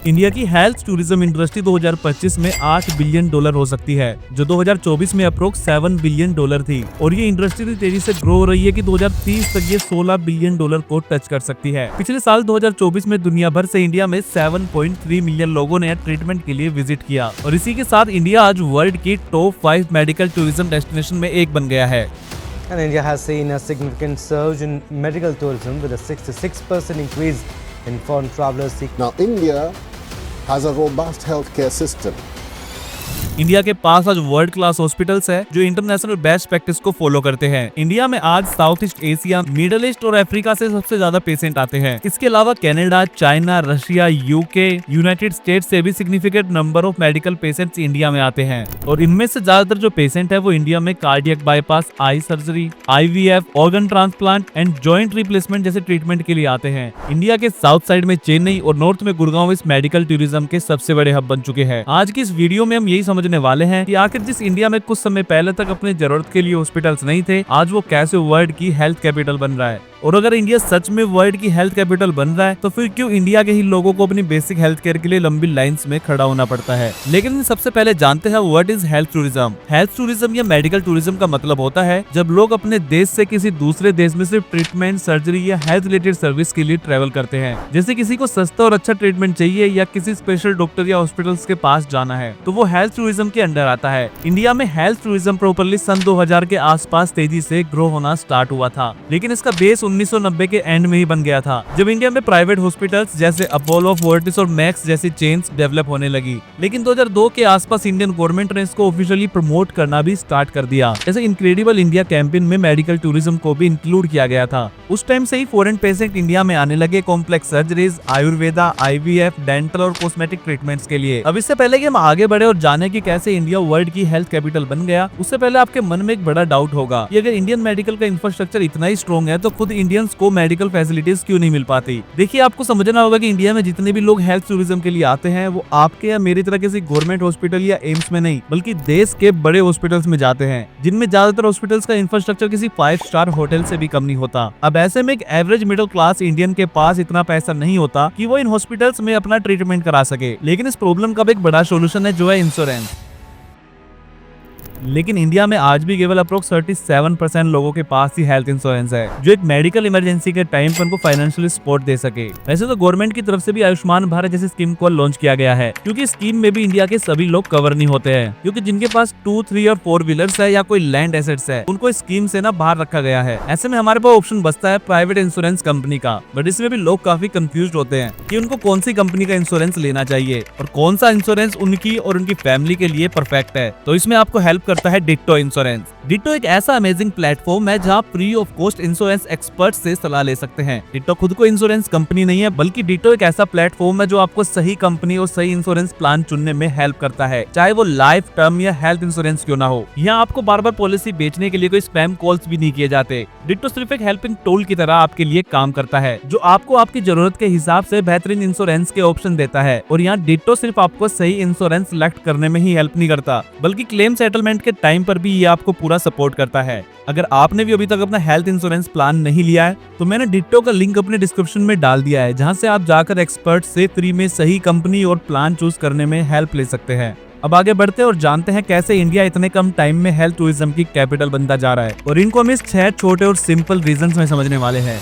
India की health tourism industry 2025 में $8 billion हो सकती है, जो 2024 में अप्रोक्स $7 बिलियन थी, और ये इंडस्ट्री तेजी से ग्रो हो रही है कि 2030 तक ये $16 बिलियन को टच कर सकती है। पिछले साल 2024 में दुनिया भर से इंडिया में 7.3 मिलियन लोगों ने ट्रीटमेंट के लिए विजिट किया, और इसी के साथ इंडिया आज वर्ल्ड की टॉप 5 मेडिकल टूरिज्म डेस्टिनेशन में एक बन गया है। And India has seen a significant surge in medical tourism with a 66% increase in foreign travelers seeking. Now, India has a robust healthcare system. India के पास आज world class hospitals है जो international best practice को follow करते हैं। India में आज south east Asia, middle east और अफ्रीका से सबसे ज्यादा पेशेंट आते हैं। इसके अलावा Canada, China, Russia, UK, United states से भी significant number of medical patients India में आते हैं, और इनमें से ज्यादातर जो पेशेंट है वो इंडिया में cardiac bypass, eye surgery, IVF, organ transplant and joint replacement जैसे ट्रीटमेंट के लिए आते हैं। इंडिया के साउथ साइड में चेन्नई और नॉर्थ में गुड़गांव इस मेडिकल टूरिज्म के सबसे बड़े हब बन चुके हैं। आज की इस वीडियो में हम यही समझने वाले हैं कि आखिर जिस इंडिया में कुछ समय पहले तक अपने जरूरत के लिए हॉस्पिटल्स नहीं थे, आज वो कैसे वर्ल्ड की हेल्थ कैपिटल बन रहा है। और अगर इंडिया सच में वर्ल्ड की हेल्थ कैपिटल बन रहा है तो फिर क्यों इंडिया के ही लोगों को अपनी बेसिक हेल्थ केयर के लिए लंबी लाइंस में खड़ा होना पड़ता है। लेकिन सबसे पहले जानते हैं what is health tourism. Health tourism या मेडिकल टूरिज्म का मतलब होता है जब लोग अपने देश से किसी दूसरे देश में सिर्फ ट्रीटमेंट, सर्जरी या हेल्थ रिलेटेड सर्विस के लिए ट्रेवल करते हैं। जैसे किसी को सस्ता और अच्छा ट्रीटमेंट चाहिए या किसी स्पेशल डॉक्टर या हॉस्पिटल्स के पास जाना है तो वो हेल्थ टूरिज्म के अंडर आता है। इंडिया में हेल्थ टूरिज्म प्रॉपर्ली सन 2000 के आसपास तेजी से ग्रो होना स्टार्ट हुआ था, लेकिन इसका बेस 1990 के एंड में ही बन गया था, जब इंडिया में प्राइवेट हॉस्पिटल्स जैसे अपोलो, फोर्टिस और मैक्स जैसी चेन्स डेवलप होने लगी। लेकिन 2002 के आसपास इंडियन गवर्नमेंट ने इसको ऑफिशियली प्रमोट करना भी स्टार्ट कर दिया। जैसे इनक्रेडिबल इंडिया कैंपेन में मेडिकल टूरिज्म को भी इंक्लूड किया गया था। उस टाइम से ही फॉरेन पेशेंट इंडिया में आने लगे complex surgeries, Ayurveda, IVF, dental और कॉस्मेटिक ट्रीटमेंट्स के लिए। अब इससे पहले कि हम आगे बढ़े और जाने कि कैसे इंडिया वर्ल्ड की हेल्थ कैपिटल बन गया, उससे पहले आपके मन में एक बड़ा डाउट होगा कि अगर इंडियन मेडिकल का इंफ्रास्ट्रक्चर इतना ही स्ट्रॉन्ग है तो खुद इंडियंस को मेडिकल फैसिलिटीज क्यों नहीं मिल पाती। देखिए, आपको समझना होगा कि इंडिया में जितने भी लोग हेल्थ टूरिज्म के लिए आते हैं वो आपके या मेरी तरह किसी गवर्नमेंट हॉस्पिटल या एम्स में नहीं बल्कि देश के बड़े हॉस्पिटल्स में जाते हैं, जिनमें ज्यादातर हॉस्पिटल्स का इंफ्रास्ट्रक्चर किसी 5 स्टार होटल से भी कम नहीं होता। अब ऐसे में एक एवरेज मिडिल क्लास इंडियन के पास इतना पैसा नहीं होता कि वो इन हॉस्पिटल्स में अपना ट्रीटमेंट करा सके। लेकिन इस प्रॉब्लम का एक बड़ा सोल्यूशन है जो है इंश्योरेंस। लेकिन इंडिया में आज भी केवल अप्रोक्स 37% लोगों के पास ही हेल्थ इंश्योरेंस है जो एक मेडिकल इमरजेंसी के टाइम पर उनको फाइनेंशियली सपोर्ट दे सके। वैसे तो गवर्नमेंट की तरफ से भी आयुष्मान भारत जैसी स्कीम को लॉन्च किया गया है, क्योंकि स्कीम में भी इंडिया के सभी लोग कवर नहीं होते हैं, क्योंकि जिनके पास 2, 3 और 4 व्हीलर्स है या कोई लैंड एसेट्स है उनको स्कीम से ना बाहर रखा गया है। ऐसे में हमारे पास ऑप्शन बचता है प्राइवेट इंश्योरेंस कंपनी का, बट इसमें भी लोग काफी कंफ्यूज होते हैं कि उनको कौन सी कंपनी का इंश्योरेंस लेना चाहिए और कौन सा इंश्योरेंस उनकी और उनकी फैमिली के लिए परफेक्ट है। तो इसमें आपको हेल्प करता है डिट्टो इंश्योरेंस। डिट्टो एक ऐसा अमेजिंग प्लेटफॉर्म है जहां free of cost insurance expert से सलाह ले सकते हैं। डिट्टो खुद को इंश्योरेंस कंपनी नहीं है, बल्कि डिट्टो एक ऐसा प्लेटफॉर्म है जो आपको सही कंपनी और सही इंश्योरेंस प्लान चुनने में हेल्प करता है, चाहे वो लाइफ, टर्म या हेल्थ इंश्योरेंस क्यों ना हो। यहाँ आपको बार बार पॉलिसी बेचने के लिए कोई स्पैम कॉल्स भी नहीं किए जाते। डिट्टो सिर्फ एक हेल्पिंग टूल की तरह आपके लिए काम करता है, जो आपको आपकी जरूरत के हिसाब से बेहतरीन इंश्योरेंस के ऑप्शन देता है। और यहाँ डिट्टो सिर्फ आपको सही इंश्योरेंस सिलेक्ट करने में ही हेल्प नहीं करता, बल्कि क्लेम सेटलमेंट के टाइम पर भी ये आपको पूरा सपोर्ट करता है। अगर आपने भी अभी तक अपना हेल्थ इंश्योरेंस प्लान नहीं लिया है तो मैंने डिट्टो का लिंक अपने डिस्क्रिप्शन में डाल दिया है, जहां से आप जाकर एक्सपर्ट से फ्री में सही कंपनी और प्लान चूज करने में हेल्प ले सकते हैं। अब आगे बढ़ते हैं और जानते हैं कैसे इंडिया इतने कम टाइम में हेल्थ टूरिज्म की कैपिटल बनता जा रहा है, और इनको हम इस 6 छोटे और सिंपल रीजंस में समझने वाले हैं।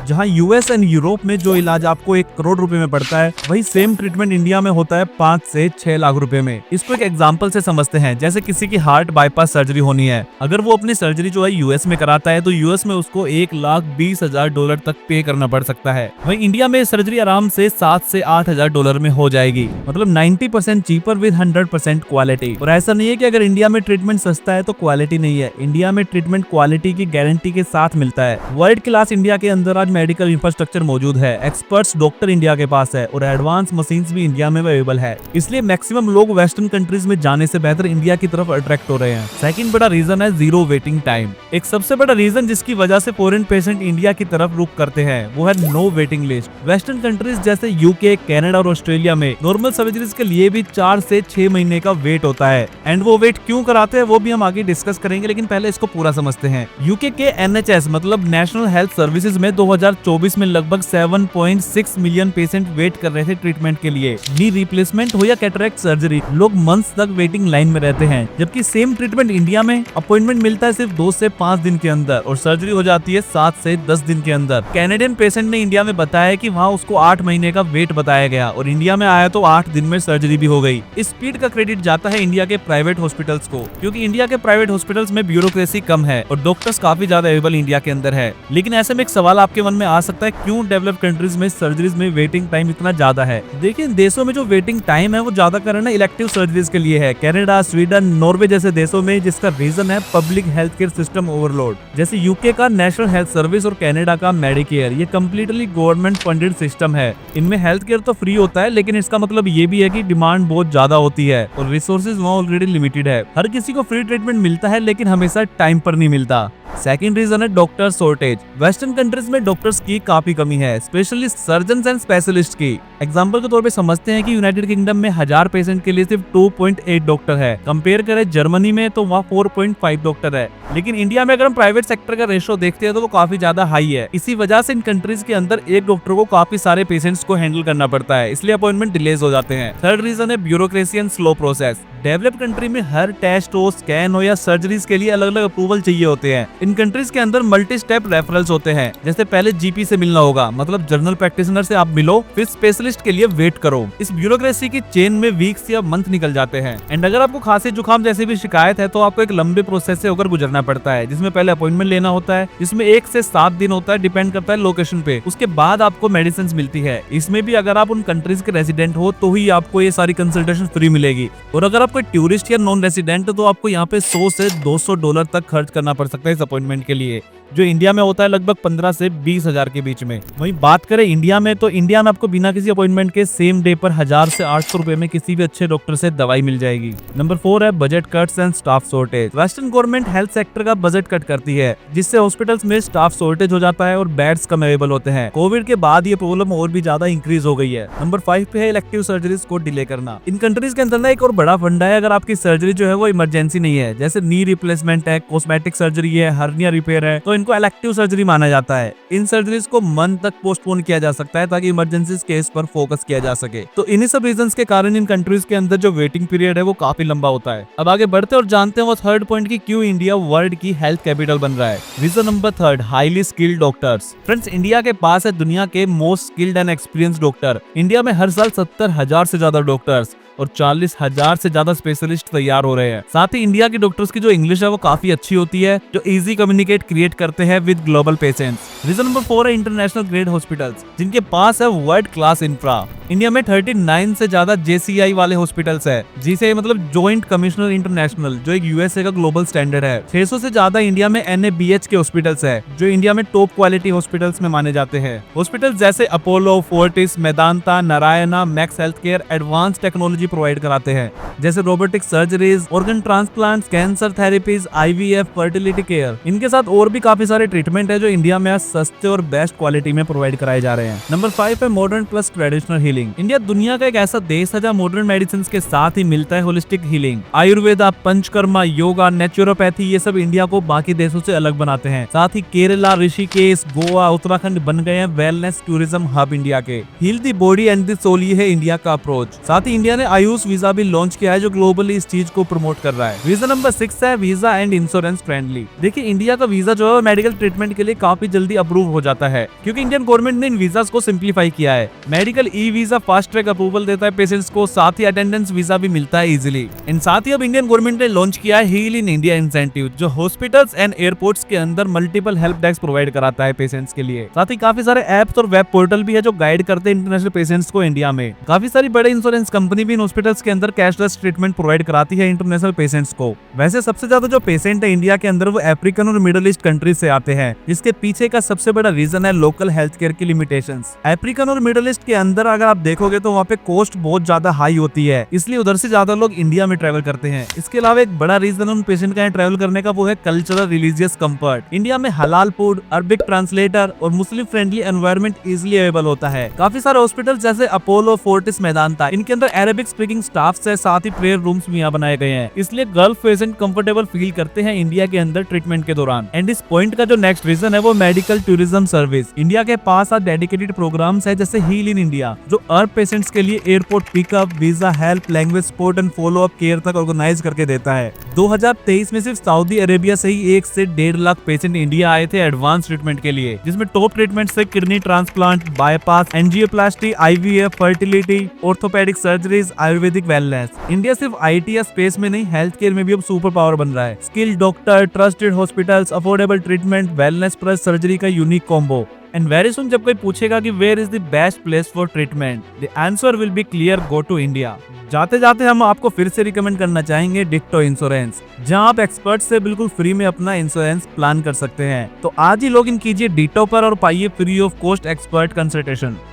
जहां US एंड यूरोप में जो इलाज आपको 1 करोड़ रुपए में पड़ता है, वही सेम ट्रीटमेंट इंडिया में होता है 5 से 6 लाख रुपए में। इसको एक एग्जांपल से समझते हैं। जैसे किसी की हार्ट बाईपास सर्जरी होनी है, अगर वो अपनी सर्जरी जो है US में कराता है तो US में उसको $1,20,000 तक पे करना पड़ सकता है। वहीं इंडिया में सर्जरी आराम से $7,000 से $8,000 में हो जाएगी, मतलब 90% चीपर विद 100% क्वालिटी। और ऐसा नहीं है कि अगर इंडिया में ट्रीटमेंट सस्ता है तो क्वालिटी नहीं है। इंडिया में ट्रीटमेंट क्वालिटी की गारंटी के साथ मिलता है। वर्ल्ड क्लास इंडिया के अंदर आज मेडिकल इंफ्रास्ट्रक्चर मौजूद है, एक्सपर्ट्स डॉक्टर इंडिया के पास है और एडवांस मशीन्स भी इंडिया में अवेलेबल है। इसलिए मैक्सिमम लोग वेस्टर्न कंट्रीज में जाने से बेहतर इंडिया की तरफ अट्रैक्ट हो रहे हैं। सेकंड बड़ा रीजन है जीरो वेटिंग टाइम। एक सबसे बड़ा रीजन जिसकी वजह से फॉरेन पेशेंट इंडिया की तरफ रुख करते हैं वो है no waiting list. Western countries जैसे यूके, कनाडा और ऑस्ट्रेलिया में नॉर्मल सर्जरीज के लिए भी 4 से 6 महीने का वेट होता है। एंड वो वेट क्यों कराते हैं वो भी हम आगे डिस्कस करेंगे, लेकिन पहले इसको पूरा समझते हैं। यूके के NHS मतलब नेशनल हेल्थ सर्विसेज में 2024 में लगभग 7.6 मिलियन पेशेंट वेट कर रहे थे ट्रीटमेंट के लिए। नी रिप्लेसमेंट हो या कैटरेक्ट सर्जरी, लोग मंथ्स तक वेटिंग लाइन में रहते हैं, जबकि सेम ट्रीटमेंट इंडिया में अपॉइंटमेंट मिलता है सिर्फ 2 से 5 दिन के अंदर और सर्जरी हो जाती है 7 से 10 दिन के अंदर। कैनेडियन पेशेंट ने इंडिया में बताया कि वहाँ उसको 8 महीने का वेट बताया गया और इंडिया में आया तो 8 दिन में सर्जरी भी हो गई। इस स्पीड का क्रेडिट जाता है इंडिया के प्राइवेट हॉस्पिटल्स को, क्योंकि इंडिया के प्राइवेट हॉस्पिटल्स में ब्यूरोक्रेसी कम है और डॉक्टर्स काफी ज्यादा अवेलेबल इंडिया के अंदर है। लेकिन ऐसे में एक सवाल आपके मन में आ सकता है, क्यों डेवलप्ड कंट्रीज में सर्जरीज में वेटिंग टाइम इतना ज्यादा है? देखिए, देशों में जो वेटिंग टाइम है वो ज्यादा कारण इलेक्टिव सर्जरीज के लिए है। कनाडा, स्वीडन, नॉर्वे जैसे देशों में, जिसका रीजन है public health care system overload. जैसे यूके का नेशनल हेल्थ सर्विस और कनाडा का मेडिकेयर, ये कम्प्लीटली गवर्नमेंट फंडेड सिस्टम है। इनमें हेल्थ केयर तो फ्री होता है, लेकिन इसका मतलब ये भी है कि डिमांड बहुत ज्यादा होती है और रिसोर्सेज वहाँ ऑलरेडी लिमिटेड है। हर किसी को फ्री ट्रीटमेंट मिलता है, लेकिन हमेशा टाइम पर नहीं मिलता। सेकंड रीजन है डॉक्टर शॉर्टेज। वेस्टर्न कंट्रीज में डॉक्टर्स की काफी कमी है, स्पेशली सर्जन एंड स्पेशलिस्ट की। एग्जांपल के तौर पे समझते हैं कि यूनाइटेड किंगडम में 1000 पेशेंट के लिए सिर्फ 2.8 डॉक्टर है। कंपेयर करें जर्मनी में तो वहाँ 4.5 डॉक्टर है। लेकिन इंडिया में अगर हम प्राइवेट सेक्टर का रेशो देखते हैं तो वो काफी ज्यादा हाई है। इसी वजह से इन कंट्रीज के अंदर एक डॉक्टर को काफी सारे पेशेंट्स को हैंडल करना पड़ता है, इसलिए अपॉइंटमेंट डिलेज हो जाते हैं। थर्ड रीजन है bureaucracy and slow process. Developed country में हर टेस्ट हो, स्कैन हो या सर्जरीज के लिए अलग अलग अप्रूवल चाहिए होते हैं। इन कंट्रीज के अंदर मल्टी स्टेप रेफरल्स होते हैं, जैसे पहले जीपी से मिलना होगा, मतलब जनरल प्रैक्टिशनर से आप मिलो, फिर स्पेशलिस्ट के लिए वेट करो। इस ब्यूरोक्रेसी की चेन में वीक्स या मंथ निकल जाते हैं। एंड अगर आपको खांसी जुकाम जैसी भी शिकायत है तो आपको एक लंबे प्रोसेस से होकर गुजरना पड़ता है, जिसमें पहले अपॉइंटमेंट लेना होता है, जिसमें 1 से 7 दिन होता है, डिपेंड करता है लोकेशन पे। उसके बाद आपको मेडिसिन मिलती है। इसमें भी अगर आप उन कंट्रीज के रेजिडेंट हो तो ही आपको ये सारी कंसल्टेशन फ्री मिलेगी, और अगर आप कोई टूरिस्ट या नॉन रेजिडेंट तो आपको यहाँ पे $100 से $200 तक खर्च करना पड़ सकता है इस अपॉइंटमेंट के लिए, जो इंडिया में होता है लगभग 15 से 20 हजार के बीच में। वहीं बात करें इंडिया में, तो इंडिया में आपको बिना किसी अपॉइंटमेंट के सेम डे पर 1000 से 800 रुपए में किसी भी अच्छे डॉक्टर से दवाई मिल जाएगी। नंबर 4 है budget cuts and staff shortage. Western government health sector का बजट कट करती है, जिससे हॉस्पिटल्स में स्टाफ शॉर्टेज हो जाता है और बेड्स कम अवेलेबल होते हैं। कोविड के बाद ये प्रॉब्लम और भी ज्यादा इंक्रीज हो गई है। नंबर 5 पे है इलेक्टिव सर्जरीज को डिले करना। इन कंट्रीज के अंदर ना एक और बड़ा फंडा है, अगर आपकी सर्जरी जो है वो इमरजेंसी नहीं है, जैसे नी रिप्लेसमेंट है, कॉस्मेटिक सर्जरी है, हर्निया रिपेयर है, तो इनको इलेक्टिव सर्जरी माना जाता है। इन सर्जरीज को मंथ तक पोस्टपोन किया जा सकता है ताकि इमरजेंसी केस पर फोकस किया जा सके। तो इन्हीं सब रीजंस के कारण इन कंट्रीज के अंदर जो वेटिंग पीरियड है वो काफी लंबा होता है। अब आगे बढ़ते और जानते हैं वो थर्ड पॉइंट की क्यों इंडिया वर्ल्ड की हेल्थ कैपिटल बन रहा है। Reason number 3, highly skilled doctors. Friends, India के पास है दुनिया के most skilled and experience doctor. India में हर साल 70,000 से ज्यादा डॉक्टर्स और 40,000 से ज्यादा स्पेशलिस्ट तैयार हो रहे हैं। साथ ही इंडिया के डॉक्टर्स की जो इंग्लिश है वो काफी अच्छी होती है, जो इजी कम्युनिकेट क्रिएट करते हैं with global patients. Reason number 4 है इंटरनेशनल ग्रेड हॉस्पिटल्स, जिनके पास है वर्ल्ड क्लास इंफ्रा। इंडिया में 39 से ज्यादा JCI वाले हॉस्पिटल्स है, जिसे मतलब जॉइंट कमिश्नर इंटरनेशनल, जो एक USA का ग्लोबल स्टैंडर्ड है। 600 से ज्यादा इंडिया में NABH के हॉस्पिटल्स है, जो इंडिया में टॉप क्वालिटी हॉस्पिटल्स में माने जाते हैं। हॉस्पिटल्स जैसे Apollo, Fortis, Medanta, Narayana, max health care advance technology provide कराते हैं, जैसे robotic surgeries, organ transplant, cancer therapies, IVF, fertility care. इनके साथ और भी काफी सारे ट्रीटमेंट है जो इंडिया में सस्ते और बेस्ट क्वालिटी में प्रोवाइड कराए जा रहे हैं। नंबर 5 है modern plus traditional healing. India दुनिया का एक ऐसा देश है जहाँ मॉडर्न मेडिसिन के साथ ही मिलता है holistic healing. Ayurveda, panchakarma, yoga, naturopathy, ये सब इंडिया को बाकी देशों से अलग बनाते हैं। साथ ही केरला, ऋषिकेश, गोवा, उत्तराखंड बन गए हैं वेलनेस टूरिज्म हब इंडिया के। Heal the body and the soul, ये है इंडिया का अप्रोच। साथ ही इंडिया ने आयुष वीजा भी लॉन्च किया है, जो ग्लोबली इस चीज को प्रमोट कर रहा है। रीजन नंबर 6 है वीजा एंड इंश्योरेंस फ्रेंडली। देखिए, इंडिया का वीजा जो है मेडिकल ट्रीटमेंट के लिए काफी जल्दी अप्रूव हो जाता है, क्योंकि इंडियन गवर्नमेंट ने इन वीजा को सिंप्लीफाई किया है। Medical e visa fast track approval देता है पेशेंट्स को, साथ ही अटेंडेंस वीजा भी मिलता है इजीली। इन साथ ही अब इंडियन गवर्नमेंट ने लॉन्च किया है हील इन इंडिया इंसेंटिव, जो हॉस्पिटल्स एंड एयरपोर्ट्स के अंदर मल्टीपल हेल्प डेस्क प्रोवाइड कराता है पेशेंट्स के लिए। साथ ही काफी सारे एप्स और वेब पोर्टल भी है जो गाइड करते हैं इंटरनेशनल पेशेंट्स को इंडिया में। काफी सारी बड़े इंश्योरेंस कंपनी भी इन हॉस्पिटल्स के अंदर कैशलेस ट्रीटमेंट प्रोवाइड कराती है इंटरनेशनल पेशेंट्स को। वैसे सबसे ज्यादा जो पेशेंट है इंडिया के अंदर वो अफ्रीकन और मिडिल ईस्ट कंट्रीज से आते हैं, जिसके पीछे का सबसे बड़ा रीजन है लोकल हेल्थ केयर की लिमिटेशंस। अफ्रीकन और मिडिल ईस्ट के अंदर अगर आप देखोगे तो वहाँ पे कॉस्ट बहुत ज्यादा हाई होती है, इसलिए उधर से ज्यादा लोग इंडिया में ट्रैवल करते हैं। इसके अलावा एक बड़ा रीजन उन पेशेंट का यहाँ ट्रैवल करने का वो है कल्चरल रिलीजियस कंफर्ट। इंडिया में हलाल फूड, अरबिक ट्रांसलेटर और मुस्लिम फ्रेंडली एनवायरनमेंट इजिली अवेलेबल होता है। काफी सारे हॉस्पिटल जैसे अपोलो, फोर्टिस, मेदांता, इनके अंदर अरेबिक स्पीकिंग स्टाफ है, साथ ही प्रेयर रूम्स भी यहाँ बनाए गए हैं, इसलिए गल्फ पेशेंट कंफर्टेबल फील करते हैं इंडिया के अंदर ट्रीटमेंट के दौरान। एंड इस पॉइंट का जो नेक्स्ट रीजन है वो मेडिकल टूरिज्म सर्विस। इंडिया के पास आज डेडिकेटेड प्रोग्राम्स है जैसे हील इन इंडिया, जो अर्ब पेशेंट्स के लिए airport pickup, visa help, language support and follow up care तक ऑर्गेनाइज करके देता है। 2023 में सिर्फ सऊदी अरेबिया से ही 1 से 1.5 लाख पेशेंट इंडिया आए थे एडवांस ट्रीटमेंट के लिए, जिसमें टॉप ट्रीटमेंट से kidney transplant, bypass, angioplasty, IVF, fertility, orthopaedic surgeries, Ayurvedic wellness. India सिर्फ आईटी या स्पेस में नहीं, हेल्थ केयर में भी अब सुपर पावर बन रहा है। Skilled doctor, trusted hospitals, affordable treatment, wellness plus surgery का unique combo. And very soon जब कोई पूछेगा कि where is the best place for treatment, the answer will be clear, go to India. जाते जाते हम आपको फिर से रिकमेंड करना चाहेंगे डिक्टो इंश्योरेंस, जहां आप एक्सपर्ट से बिल्कुल फ्री में अपना इंश्योरेंस प्लान कर सकते हैं। तो आज ही लॉग इन कीजिए डिक्टो पर और पाइए free of cost expert consultation.